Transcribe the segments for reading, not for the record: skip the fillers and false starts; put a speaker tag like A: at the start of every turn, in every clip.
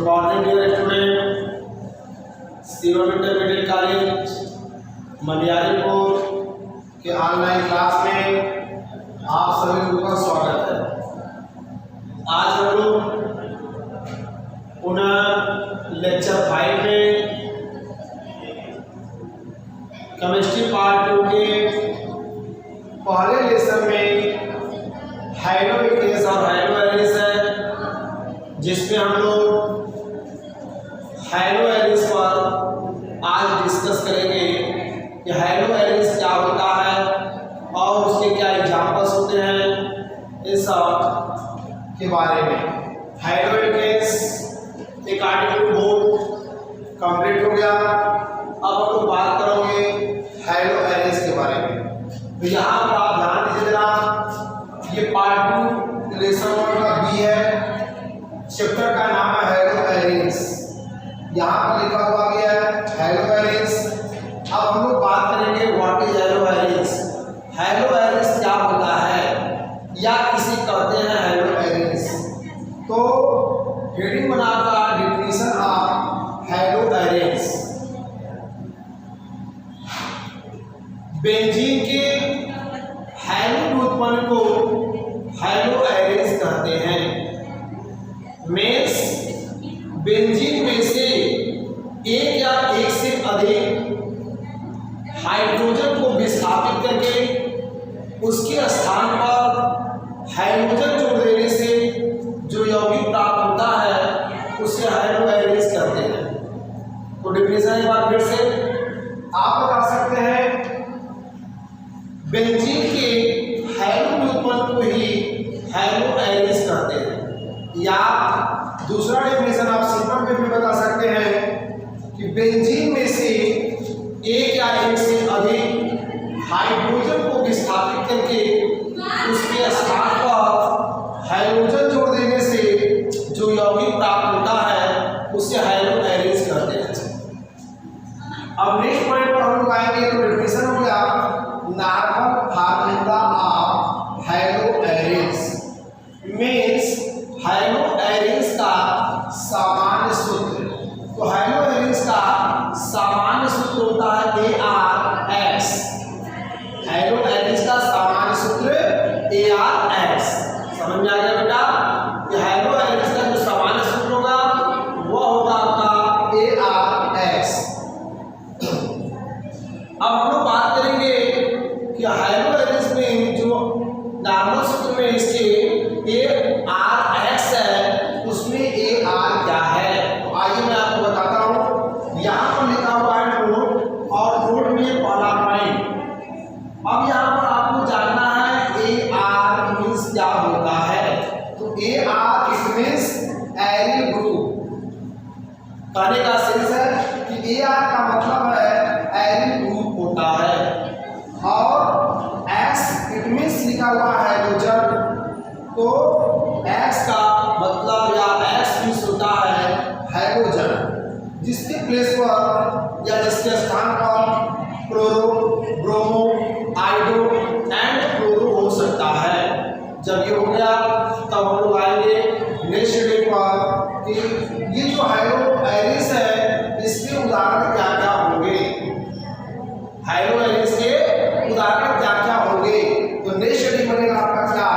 A: Morning dear student, Shivam intermediate college Maniyaripur के online class में आप सभी लोगों का स्वागत है। आज हम लोग पुनः लेक्चर 5 में केमिस्ट्री पार्ट 2 के पहले लेसन में हाइड्रोइकेस और हाइड्रोएरिस है, जिसमें हम लोग हाइड्रोएरिस पर आज डिस्कस करेंगे कि हाइड्रोएरिस क्या होता है और उसके क्या एग्जाम्पल्स होते हैं, इस सब के बारे में। हाइड्रोइकेस एक आर्टिकल बोर्ड कंप्लीट हो गया। अब हम लोग बात करेंगे हाइड्रोएरिस के बारे में। तो यहाँ पर आप ध्यान दीजिए जरा, ये पार्ट 2 लेसन 1 का बी है। चैप्टर का नाम है हाइड्रोएरिस। यहाँ पर लिखा हुआ गया है हाइड्रोएरिस। अब हम लोग बात करेंगे व्हाट इज हाइड्रोएरिस। हाइड्रोएरिस क्या होता है या किसी कहते हैं हाइड्रोएरिस। तो हेडिंग बनाकर डिफिनेशन ऑफ हाइड्रोएरिस। बेंजीन के हाइड्रो उत्पन्न को हाइड्रोएरिस कहते हैं। मेंस बेंजीन में से एक या एक से अधिक हाइड्रोजन को विस्थापित करके उसके स्थान पर हाइड्रोजन जोड़ देने से जो यौगिक प्राप्त होता है उसे हाइड्रोएरिस कहते हैं। तो डिफिनेशन एक बार फिर से आप बता सकते हैं, बेंजीन के हाइड्रो उत्पन्न को ही हाइड्रोएरिस कहते हैं। या दूसरा डेफिनेशन आप सिंपल वे में बता सकते हैं कि बेंजीन में से एक या एक से अधिक हाइड्रोजन को विस्थापित करके उसके स्थान पर हाइड्रोजन जोड़ देने से जो यौगिक प्राप्त होता है उसे हाइड्रोएरिस कहते हैं। अब नेक्स्ट पॉइंट पर हम लोग आएंगे। तो डेफिनेशन हो गया नॉर्मल फार्मूला ऑफ हाइड्रोएरिस। मींस हाइड्रोएरिस का सामान्य सूत्र। तो हाइड्रोएरिस का सामान्य सूत्र होता है ARX। हाइड्रोएरिस का सामान्य सूत्र ARX। समझ में आ गया बेटा? कि हाइड्रोएरिस का जो सामान्य सूत्र होगा वो होगा आपका ARX। अब हम लोग बात करेंगे कि हाइड्रोएरिस में जो नॉर्मल सूत्र में इसके ARX है, उसमें AR क्या है। तो आइए मैं आपको बताता हूँ। यहाँ पर लिखा हुआ है नोट, और नोट में पहला पॉइंट। अब यहाँ पर आपको जानना है AR मीन्स क्या होता है। तो AR it means aryl group. कहने का सेंस है कि AR का मतलब है एरिल ग्रुप होता है। और X इट मीन्स लिखा हुआ है हाइड्रोजन। तो X का मतलब या X मीन्स होता है हाइड्रोजन, जिसके प्लेस पर या जिसके स्थान पर क्लोरो, ब्रोमो, आइडो एंड क्लोरो हो सकता है। जब ये हो गया तब हम लोग आएंगे नेक्स्ट डे पर कि ये जो हाइड्रोएरिस है इसके उदाहरण क्या क्या होंगे। हाइड्रोएरिस के उदाहरण क्या क्या होंगे। तो नेक्स्ट डे बनेगा आपका क्या,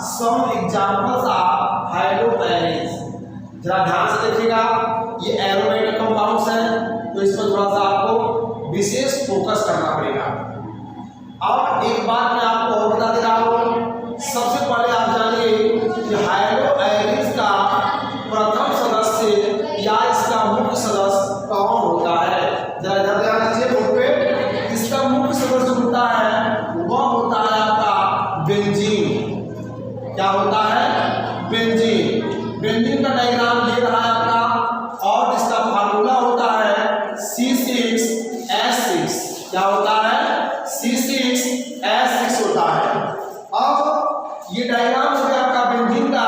A: सम एग्जांपल्स ऑफ हाइड्रोएरिस। जरा ध्यान से देखिएगा, ये एरोमेटिक कंपाउंड्स हैं, तो इस पर थोड़ा सा आपको विशेष फोकस करना पड़ेगा। अब एक बात मैं आपको और बता दे रहा हूँ। सबसे पहले आप जानिए कि हाइड्रोएरिस का प्रथम सदस्य या इसका मुख्य सदस्य कौन होता है। जरा ध्यान दीजिए बोर्ड पे। इसका मुख्य सदस्य होता है वह होता है आपका बेंजीन। क्या होता है? बेंजीन। बेंजीन का डायग्राम ये रहा है आपका, और इसका फार्मूला होता है C6H6। क्या होता है? C6H6 होता है। अब ये डायग्राम हो गया आपका बेंजीन का।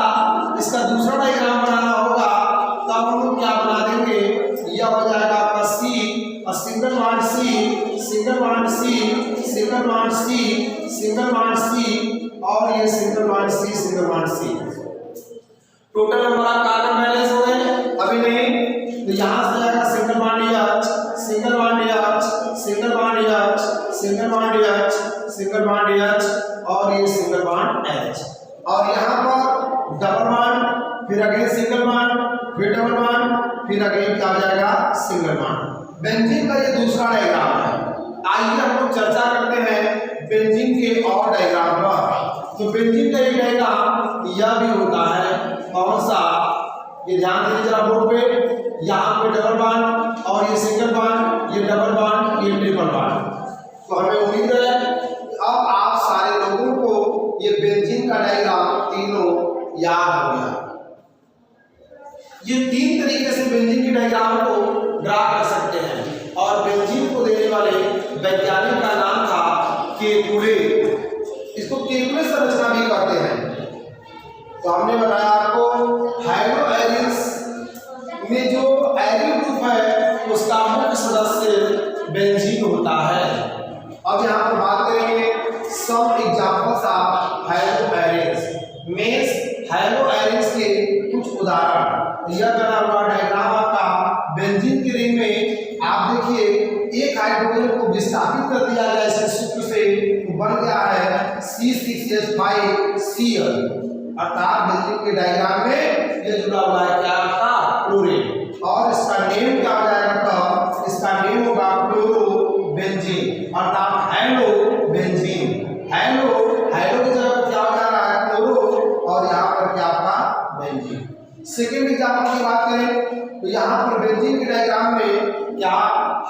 A: इसका दूसरा डायग्राम बनाना होगा, तब हम लोग क्या बना देंगे, यह हो जाएगा आपका C और single bond C, single bond C, single bond C, single bond C और ये single bond C, single bond C। Total number of carbon balance हो गए। अभी नहीं यहाँ से जाएगा single bond H, single bond H, single bond H, single bond H, single bond H और ये सिंगल बॉन्ड एच। और यहाँ पर डबल बॉन्ड, फिर अगेन सिंगल बॉन्ड, फिर डबल बॉन्ड, फिर अगेन क्या हो जाएगा सिंगल बॉन्ड। बेंजीन का ये दूसरा डायग्राम है। आइए हम लोग चर्चा करते हैं बेंजीन के और डायग्राम पर। तो बेंजीन का एक डायग्राम यह भी होता है, कौन सा, ये ध्यान दीजिए जरा बोर्ड पे, यहाँ पे डबल बॉन्ड और ये सिंगल बॉन्ड, ये डबल बॉन्ड, ये ट्रिपल बॉन्ड। तो हमें उम्मीद है अब आप सारे लोगों को ये बेंजीन का डायग्राम तीनों याद हो गया। ये तीन तरीके से बेंजीन के डायग्राम को ड्रा कर सकते हैं और बेंजीन को देने वाले वैज्ञानिक का नाम था केकुले। इसको केकुले संरचना भी कहते हैं। तो हमने बताया आपको हाइड्रोएरिस में जो एरिल ग्रुप है उसका मुख्य सदस्य बेंजीन होता है। अब यहाँ पर बात करेंगे सम एग्जांपल्स ऑफ हाइड्रोएरिस में हाइड्रोएरिस के कुछ उदाहरण। यह बना हुआ डायग्राम आपका बेंजीन के रिंग में आप देखिए एक हाइड्रोजन को विस्थापित कर दिया गया इस सूत्र से, बन गया है C6H5Cl। अर्थात बेंजीन के डायग्राम में ये जुड़ा हुआ है क्या आपका क्लोरीन, और इसका नेम क्या हो जाएगा, इसका नेम होगा क्लोरोबेंजीन अर्थात हेलोबेंजीन। हेलो हेलो की जगह पर क्या हो जा रहा है क्लोरो, और यहाँ पर क्या आपका बेंजीन। सेकेंड एग्जांपल की बात करें तो यहाँ पर बेंजीन के डायग्राम में क्या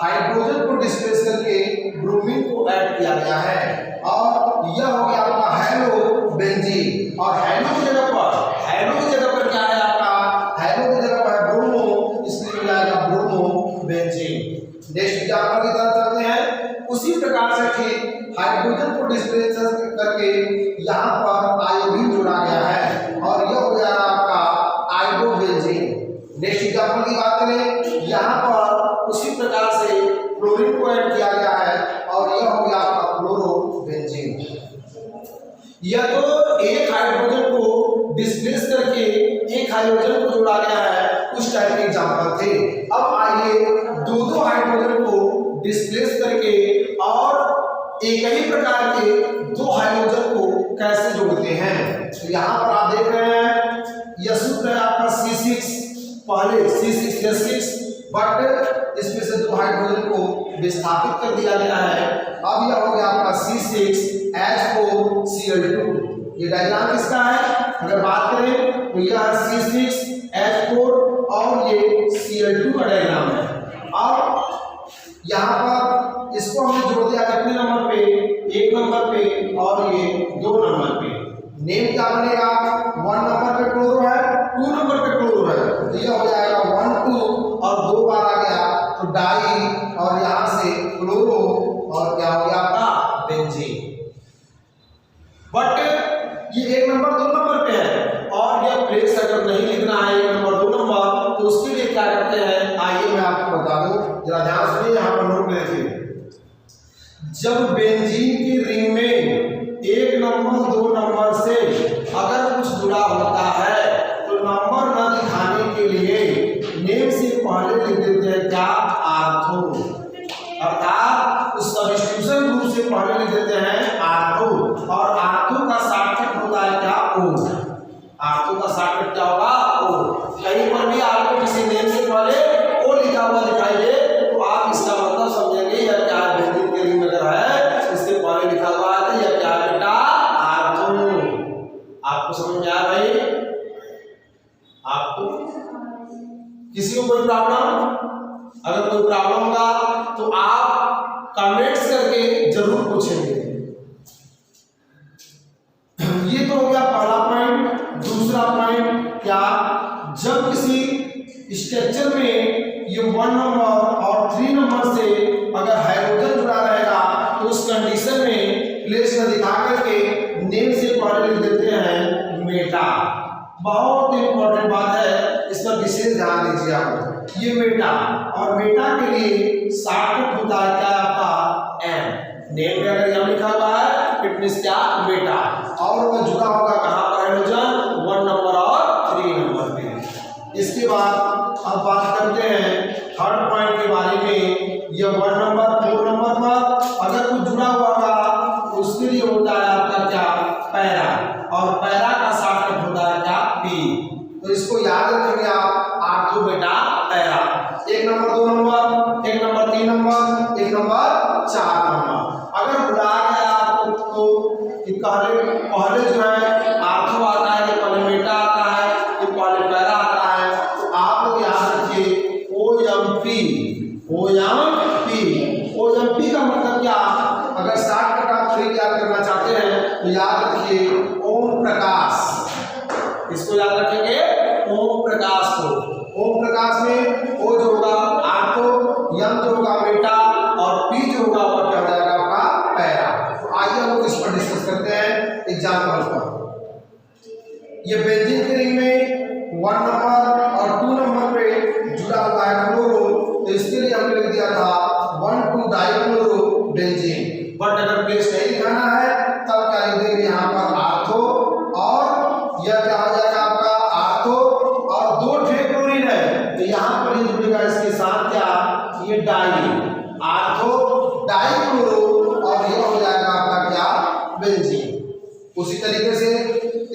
A: हाइड्रोजन को डिस्प्लेस करके ब्रोमीन को ऐड किया गया है, और यह हो गया आपका हेलोबेंजीन। और हेलो की जगह पर क्या है आपका, हेलो की जगह पर है ब्रोमो, इसलिए मिल जाएगा ब्रोमोबेंजीन। नेक्स्ट एग्जांपल की तरफ चलते हैं। उसी प्रकार से ठीक हाइड्रोजन को डिस्प्लेस करके यहाँ पर आयोडीन जोड़ा गया है और यह हो गया आपका आयोडोबेंजीन। नेक्स्ट एग्जांपल की बात करें, यहाँ पर उसी प्रकार से क्लोरीन को ऐड किया गया है और यह हो गया आपका क्लोरोबेंजीन। यह तो एक हाइड्रोजन को डिस्प्लेस करके एक हाइड्रोजन को जोड़ा गया है, उस टाइप के एग्जांपल थे। अब आइए दो हाइड्रोजन को डिस्प्लेस करके और एक ही प्रकार के दो हाइड्रोजन को कैसे जोड़ते हैं। तो यहाँ पर आप देख रहे हैं यह सूत्र है आपका C6, पहले C6H6, बट इसमें से दो हाइड्रोजन को विस्थापित कर दिया गया है। अब यह हो गया आपका C6H4Cl2। ये डायग्राम किसका है, अगर बात करें तो यह C6H4 और ये Cl2 का डायग्राम है। अब यहाँ पर इसको हमने जोड़ दिया कितने नंबर पे, 1 नंबर पे और ये 2 नंबर पे। नेम क्या बनेगा, 1 नंबर पे क्लोरो है, 2 नंबर पे क्लोरो है, तो यह हो जाएगा 1 2 और 2 बार आ गया तो डाई, और यहाँ से क्लोरो और क्या हो गया आपका बेंजीन। बट ये 1 नंबर 2 नंबर पे है और यह प्लेस अगर नहीं लिखना है 1 नंबर 2 नंबर तो उसके लिए क्या करते हैं, आइए मैं आपको बता दूं, जरा ध्यान सुनिए, यहाँ पर नोट में लिखिए। जब बेंजीन की रिंग में 1 नंबर 2 नंबर से अगर कुछ जुड़ा होता है तो नंबर न दिखाने के लिए नेम से पहले लिख देते हैं क्या, आर्थो, अर्थात उस सब्स्टिट्यूशन ग्रुप से पहले लिख देते हैं आर्थो, और आर्थो का शॉर्टकट होता है क्या, ओ। आर्थो का शॉर्टकट क्या होगा, ओ। कहीं पर भी आपको किसी नेम से पहले ओ लिखा हुआ दिखाई दे तो आप इसका मतलब समझेंगे यह क्या बेंजीन के रिंग में अगर है इसके पहले लिखा हुआ है यह क्या बेटा, आर्थो। आपको समझ में आया भाई, आपको किसी को कोई प्रॉब्लम, अगर कोई प्रॉब्लम होगा तो आप कमेंट्स करके जरूर पूछेंगे। ये तो हो गया पहला पॉइंट। दूसरा पॉइंट क्या, जब किसी स्ट्रक्चर में ये 1 नंबर और 3 नंबर से अगर हाइड्रोजन जुड़ा रहेगा तो उस कंडीशन में प्लेस में दिखा करके नेम से पहले लिख देते हैं मेटा। बहुत इंपॉर्टेंट बात है, इस पर विशेष ध्यान दीजिए आप। ये मेटा, और मेटा के लिए शॉर्टकट होता है क्या आपका, एम। नेम में अगर यहाँ लिखा हुआ है इट मींस क्या, मेटा, और वह जुड़ा होगा कहाँ पर हाइड्रोजन, 1 नंबर और 3 नंबर पे। इसके बाद अब बात करते हैं थर्ड पॉइंट के बारे में। ये 1 नंबर 4 नंबर पर अगर कुछ जुड़ा हुआ होगा तो उसके लिए होता है आपका क्या, पैरा, और पैरा का शॉर्टकट होता है क्या, पी। तो इसको याद रखेंगे आप, आर्थो बेटा para. 1 number 2 number, 1 number 3 number, 1 number 4 number. अगर बुला गया आपको तो पहले जो है आर्थो आता है, ये पहले बेटा आता है, ये पहले पैरा आता है। तो आप लोग याद रखिए OMP, OMP, OMP का मतलब क्या, अगर शॉर्टकट आप ट्रिक याद करना चाहते हैं तो याद रखिए ओम प्रकाश। इसको याद रखेंगे ओम प्रकाश को। ओम प्रकाश में ओ जो होगा आर्थो, यम जो होगा बेटा, और पी जो होगा वो क्या हो जाएगा आपका पैरा। तो आइए हम लोग इस पर डिस्कस करते हैं एग्जाम्पल पर। ये बेंजीन के रिंग में 1 नंबर और 2 नंबर पे जुड़ा हुआ है क्लोरो, तो इसके लिए हमने लिख दिया था 1,2 डाइक्लोरो बेंजीन। बट अगर प्लेस नहीं दिखाना है तब क्या लिख देंगे यहाँ पर आर्थो, और यह क्या हो जाएगा आपका आर्थो, और 2 क्लोरीन है तो यहाँ पर ही जुड़ेगा इसके साथ क्या, ये डाई, आर्थो डाइक्लोरो, और यह हो जाएगा आपका क्या, बेंजीन। उसी तरीके से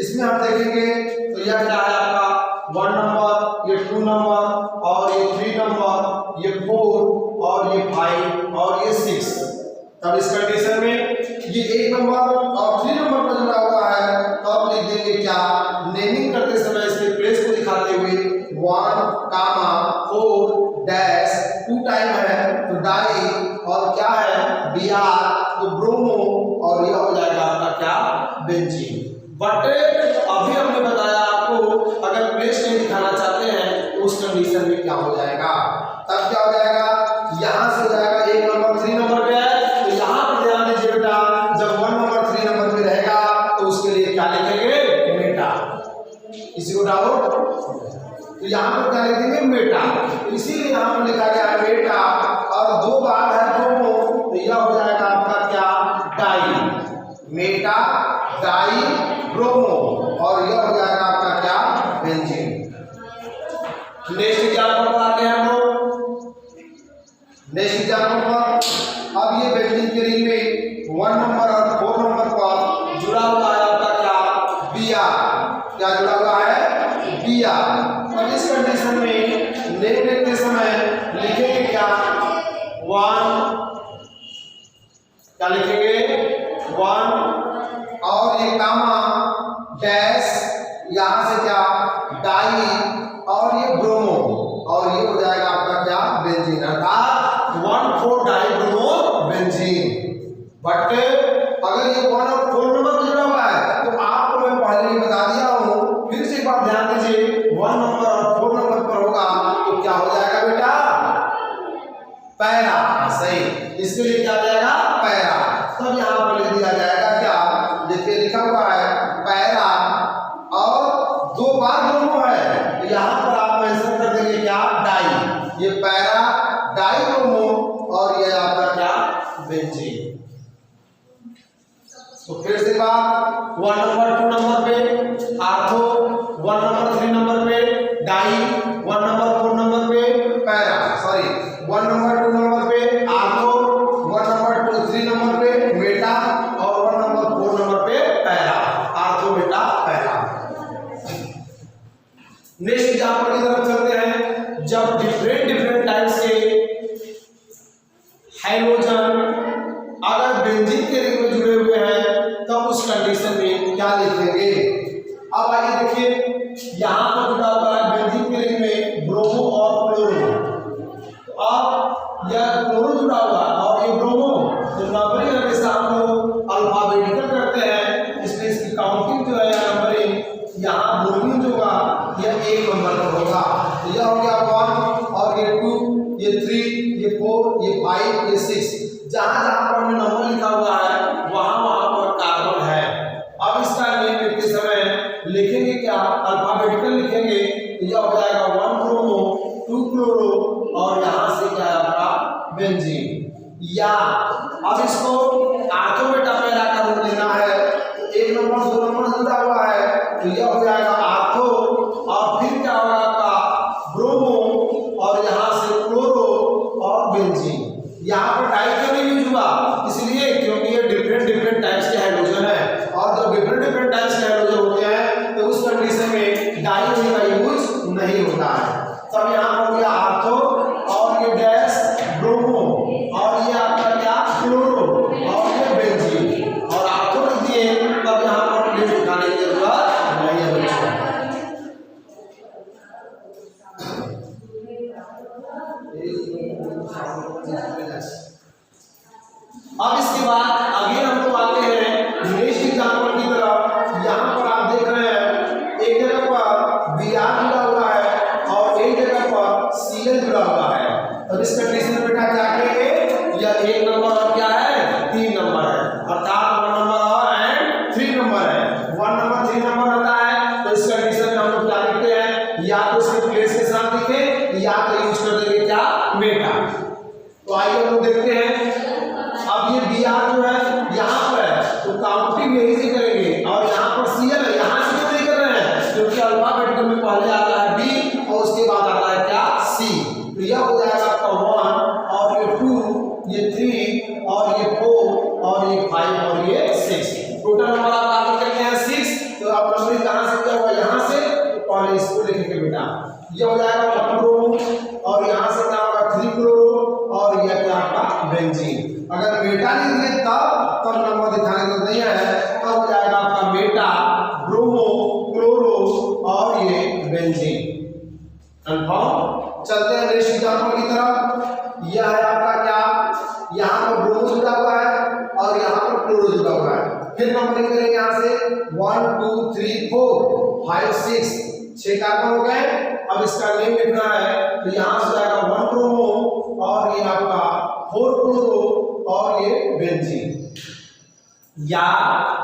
A: इसमें हम देखेंगे तो यह क्या है आपका 1 नंबर, ये 2 नंबर, और ये 3 नंबर, ये 4, और ये 5, और ये 6। तब इस कंडीशन में ये 1 नंबर और 3 नंबर पर जुड़ा हुआ है, तो अब लिख देंगे क्या, नेमिंग करते समय इसके प्लेस को दिखाते हुए 1, 4 डैश 2 टाइम है तो डाई, और क्या है Br तो ब्रोमो, और यह हो जाएगा आपका क्या, बेंजीन। बट अभी हमने बताया आपको अगर प्लेस नहीं दिखाना चाहते हैं तो उस कंडीशन में क्या हो जाएगा, तब क्या हो जाएगा, यहां से हो जाएगा 1 नंबर 3 नंबर पे है, तो यहां पर ध्यान दीजिए बेटा, जब 1 नंबर 3 नंबर पे रहेगा तो उसके लिए क्या लिखेंगे, मेटा। किसी को डाउट, तो यहाँ पर क्या लिखेंगे, मेटा। तो इसीलिए यहाँ पर लिखा गया है मेटा, और 2 बार है ब्रोमो, तो यह हो जाएगा आपका क्या, डाई, मेटा डाई ब्रोमो, और यह हो जाएगा आपका क्या, बेंजीन। नेक्स्ट एग्जांपल पर आते हैं हम लोग। नेक्स्ट एग्जांपल पर अब ये बेंजीन के रिंग में 1 नंबर और 4 नंबर पर जुड़ा हुआ है आपका क्या, Br। क्या जुड़ा हुआ है, Br। अब इस कंडीशन में नेम लिखते समय लिखेंगे क्या, 1, क्या लिखेंगे 1, और ये कामा डैश, यहां से क्या, डाई, और ये ब्रोमो, और ये हो जाएगा आपका क्या, बेंजीन, अर्थात 1,4 डाई ब्रोमो बेंजीन। बट अगर ये 1 और 4 नंबर पर जुड़ा हुआ है तो आपको मैं पहले ही बता दिया हूं, फिर से एक बार ध्यान दीजिए, 1 नंबर और 4 नंबर पर होगा तो क्या हो जाएगा बेटा, पैरा। सही, इसके लिए क्या हो जाएगा, पैरा। तब यहाँ पर लिख दिया जाएगा क्या, देखिए लिखा हुआ है पैरा, और 2 बार ब्रोमो है, तो यहाँ पर आप मेंशन कर देंगे क्या, डाई, ये पैरा डाई ब्रोमो, और ये आपका क्या, बेंजीन। तो फिर से बात, 1 नंबर 2 नंबर पे आर्थो, 1 नंबर 3 नंबर पे डाई, 1 नंबर 4 नंबर पे पैरा, सॉरी 1 नंबर 2 नंबर पे आर्थो, 1 नंबर 2 3 नंबर पे मेटा, और 1 नंबर 4 नंबर पे पैरा, आर्थो बेटा पैरा। नेक्स्ट एग्जांपल की तरफ चलते हैं। जब डिफरेंट टाइप्स के हाइड्रोजन अगर बेंजीन के रिंग में जुड़े हुए हैं तब उस कंडीशन में क्या लिखेंगे। अब आइए देखिए, यहाँ पर जुड़ा हुआ है बेंजीन के रिंग में ब्रोमो और क्लोरो, तो अब यह क्लोरो जुड़ा हुआ और ये ब्रोमो, तो नंबरिंग हमेशा हम लोग अल्फाबेटिकल करते हैं, इसलिए इसकी काउंटिंग जो है नंबरिंग यहाँ ब्रोमीन जो होगा यह 1 नंबर पर होगा। तो यह हो गया 1, और ये 2, ये 3, ये 4, ये 5, ये 6। जहां जहां पर हमने नंबर लिखा हुआ है वहां पर कार्बन है। अब इसका नेम लिखते समय लिखेंगे क्या, अल्फाबेटिकल लिखेंगे, तो यह हो जाएगा 1 ब्रोमो, 2 क्लोरो, और यहां से क्या है आपका बेंजीन। या अब इसको आर्थो बेटा पैरा का रूप लेना है, तो 1 नंबर 2 नंबर जुड़ा हुआ है, तो यह हो जाएगा आर्थो, और फिर क्या होगा आपका अब इसके बाद अगेन हम लोग आते हैं नेक्स्ट एग्जांपल की तरफ। यहाँ पर आप देख रहे हैं एक जगह पर बीआर जुड़ा हुआ है और एक जगह पर सीएल जुड़ा हुआ है। अब इस कंडीशन में बेटा क्या करेंगे, यह 1 नंबर और क्या है 3 नंबर है, अर्थात 1 नंबर और एंड 3 नंबर है। 1 नंबर 3 नंबर होता है, तो इस कंडीशन में हम लोग क्या लिखते हैं, या तो इसके प्लेस के साथ लिखें या तो यूज कर देंगे क्या मेटा। तो आइए हम लोग देखते हैं। अब ये बीआर जो है यहाँ पर है तो काउंटिंग यही से करेंगे, और यहाँ पर सीएल है, यहाँ से नहीं कर रहे हैं क्योंकि अल्फाबेटिकल में पहले आता है बी और उसके बाद आता है क्या सी। तो यह हो जाएगा आपका 1 और ये 2, ये 3 और ये 4 और ये 5 और ये 6। टोटल नंबर आप आगे करते हैं 6। तो आप नंबर कहाँ से किया हुआ, यहाँ से, तो पहले इसको लिखेंगे बेटा। ये हो जाएगा 1 क्लोरो और यहाँ से क्या होगा 3 क्लोरो और यह क्या आपका बेंजीन। अगर मेटा नहीं दिए तब नंबर दिखाने को नहीं है, तब हो जाएगा आपका मेटा, ब्रोमो, क्लोरो और ये बेंजीन। कंफर्म। चलते हैं नेक्स्ट एग्जांपल की तरफ। यह है आपका क्या, यहाँ पर ब्रोमो जुड़ा हुआ है और यहाँ पर क्लोरो जुड़ा हुआ है। फिर नंबर करेंगे यहाँ से 1 2 3 4 5 6 6 कार्बन हो गए। अब इसका नेम लिखना है, तो यहाँ से जाएगा 1 ब्रोमो और ये आपका 4 क्लोरो और ये बेंजीन। या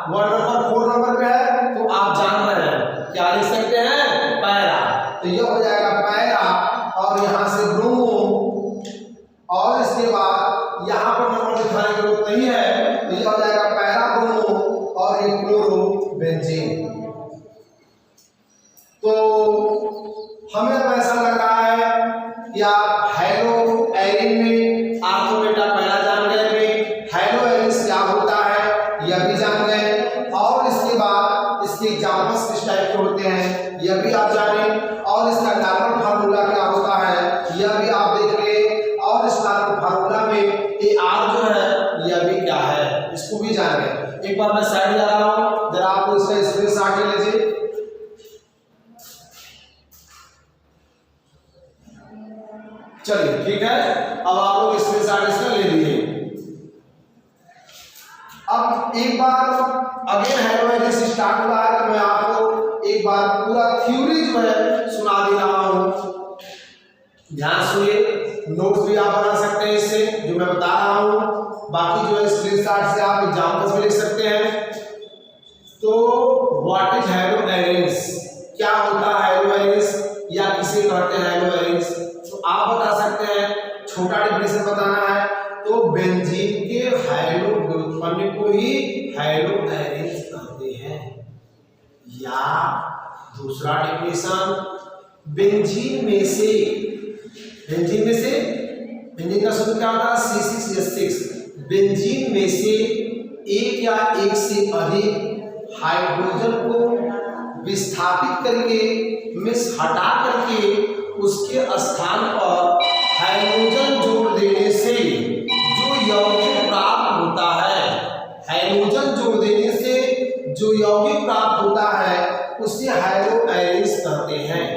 A: 1 नंबर 4 नंबर पे है तो आप जान रहे हैं क्या लिख सकते हैं, पैरा। तो ये हो जाएगा पैरा और यहाँ से ब्रोमो और इसके बाद यहाँ पर नंबर दिखाने की जरूरत नहीं है, तो ये हो जाएगा पैरा ब्रोमो और ये क्लोरो बेंजीन। तो हमें तो ऐसा लग रहा है कि आप हेलो एरिन में आपको बेटा पहला जान गए, हेलो एरिन क्या होता है यह भी जान गए, और इसके बाद इसके एग्जांपल्स किस टाइप के होते हैं यह भी आप जाने, और इसका नॉर्मल फार्मूला क्या होता है यह भी आप देख ले, और इस नॉर्मल फार्मूला में ए आर जो है यह भी क्या है इसको भी जान गए। एक बार मैं साइड जा रहा हूँ, जरा आप इसका स्क्रीनशॉट ले लीजिए। चलिए ठीक है, अब आप लोग स्क्रीनशॉट इसका ले लीजिए। अब एक बार अगेन हेलो एरिन स्टार्ट हुआ है, तो मैं आपको एक बार पूरा थ्योरी जो है सुना दे रहा हूं, ध्यान सुनिए। नोट्स भी आप बना सकते हैं इससे जो मैं बता रहा हूं, बाकी जो है स्क्रीनशॉट से आप एग्जांपल्स भी लिख सकते हैं। तो व्हाट इज हेलो एरिन, क्या होता है हेलो एरिन या किसे कहते हैं हेलो एरिन, तो आप बता सकते हैं। छोटा डेफिनेशन बताना है तो बेंजीन के हाइड्रो व्युत्पन्न को ही हेलो एरिन कहते हैं। या दूसरा डेफिनेशन, बेंजीन में से बेंजीन का सूत्र क्या होता है C6H6। बेंजीन में से एक या एक से अधिक हाइड्रोजन को विस्थापित करके मिस हटा करके उसके स्थान पर हाइड्रोजन जोड़ देने से जो यौगिक प्राप्त होता है, हाइड्रोजन जोड़ देने से जो यौगिक प्राप्त होता है उसे हेलो एरिन कहते हैं।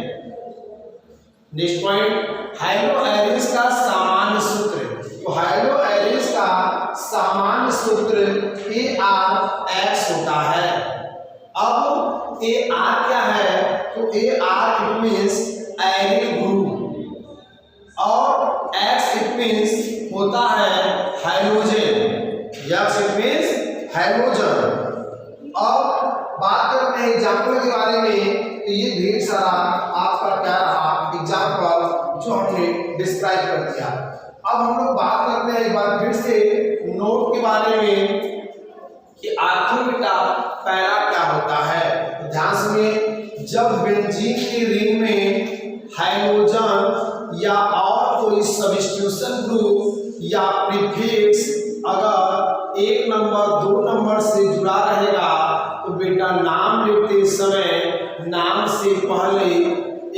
A: नेक्स्ट पॉइंट, हेलो एरिन का सामान्य सूत्र। तो हेलो एरिन का सामान्य सूत्र ArX होता है। अब AR क्या है, तो AR it means arene group और X इट मींस होता है hydrogen, X it means hydrogen. और बात करते हैं एग्जाम्पल के बारे में, तो ये ढेर सारा आपका क्या रहा एग्जाम्पल जो हमने डिस्क्राइब कर दिया। अब हम लोग बात करते हैं एक बार फिर से नोट के बारे में कि आखिर बेटा पैरा क्या होता है। तो ध्यान सुनिए, जब बेंजीन की रिंग में हाइड्रोजन या और कोई सब्स्टिट्यूशन ग्रुप या प्रीफिक्स अगर 1 नंबर 2 नंबर से जुड़ा रहेगा तो बेटा नाम लिखते समय नाम से पहले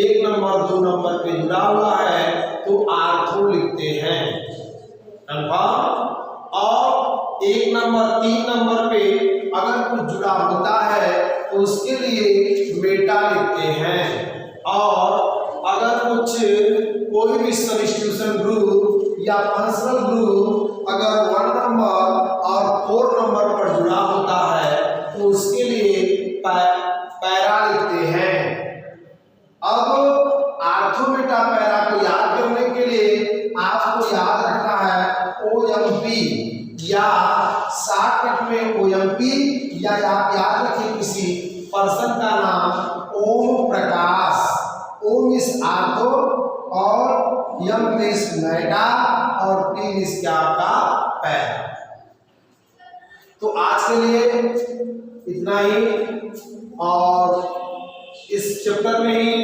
A: 1 नंबर 2 नंबर पे जुड़ा हुआ है तो आर्थो लिखते हैं, कंफर्म। और 1 नंबर 3 नंबर पे अगर कुछ जुड़ा होता है तो उसके लिए मेटा लिखते हैं, और अगर कुछ कुछ कोई भी सब्स्टिट्यूशन ग्रुप या फंक्शनल ग्रुप अगर 1 नंबर और 4 नंबर पर जुड़ा होता है तो उसके लिए पैरा लिखते हैं। अब आर्थोमेटा पैरा को याद करने के लिए आपको याद रखना है OMP या शॉर्टकट में OMP या आप याद रखिए किसी पर्सन का नाम ओम प्रकाश। ओम इस आर्थो और यम इस मेटा और पी इस क्या का पैरा। तो आज के लिए इतना ही और इस चैप्टर में ही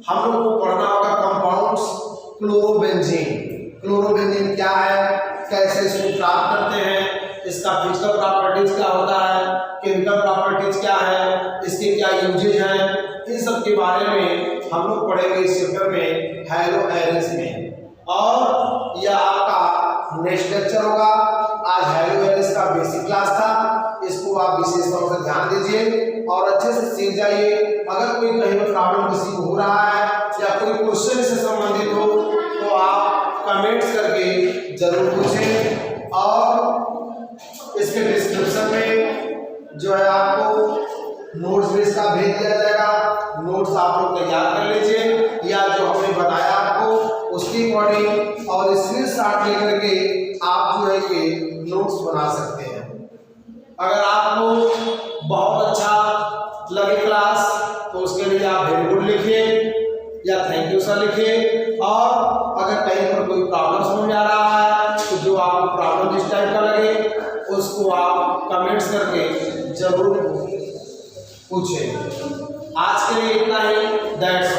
A: हम लोग को पढ़ना होगा कंपाउंड्स क्लोरोबेंजीन। क्लोरोबेंजीन क्या है, कैसे इसको प्राप्त करते हैं, इसका फिजिकल प्रॉपर्टीज क्या होता है, केमिकल प्रॉपर्टीज क्या है, इसके क्या यूजेज हैं, इन सब के बारे में हम लोग पढ़ेंगे इस चैप्टर में हैलो एरेंज में। और यह आपका नेक्स्ट लेक्चर होगा। आज हैलो एरेंज का बेसिक क्लास था, इसको आप विशेष तौर से ध्यान दीजिए और अच्छे से सीख जाइए। अगर कोई कहीं पर प्रॉब्लम किसी को हो रहा है या कोई क्वेश्चन से संबंधित हो तो आप कमेंट्स करके जरूर पूछें और इसके डिस्क्रिप्शन में जो है आपको नोट्स भी इसका भेज दिया जाएगा। नोट्स आप लोग तैयार कर लीजिए या जो हमने बताया आपको उसकी अकॉर्डिंग और स्क्रीनशॉट लेकर के आप जो है कि नोट्स बना सकते हैं। अगर आपको बहुत अच्छा लगे क्लास तो उसके लिए आप वेरी गुड लिखिए या थैंक यू सर लिखिए। और अगर कहीं पर कोई प्रॉब्लम समझ में आ रहा है तो जो आपको प्रॉब्लम जिस टाइप का लगे उसको आप कमेंट्स करके जरूर पूछें। आज के लिए इतना ही, दैट्स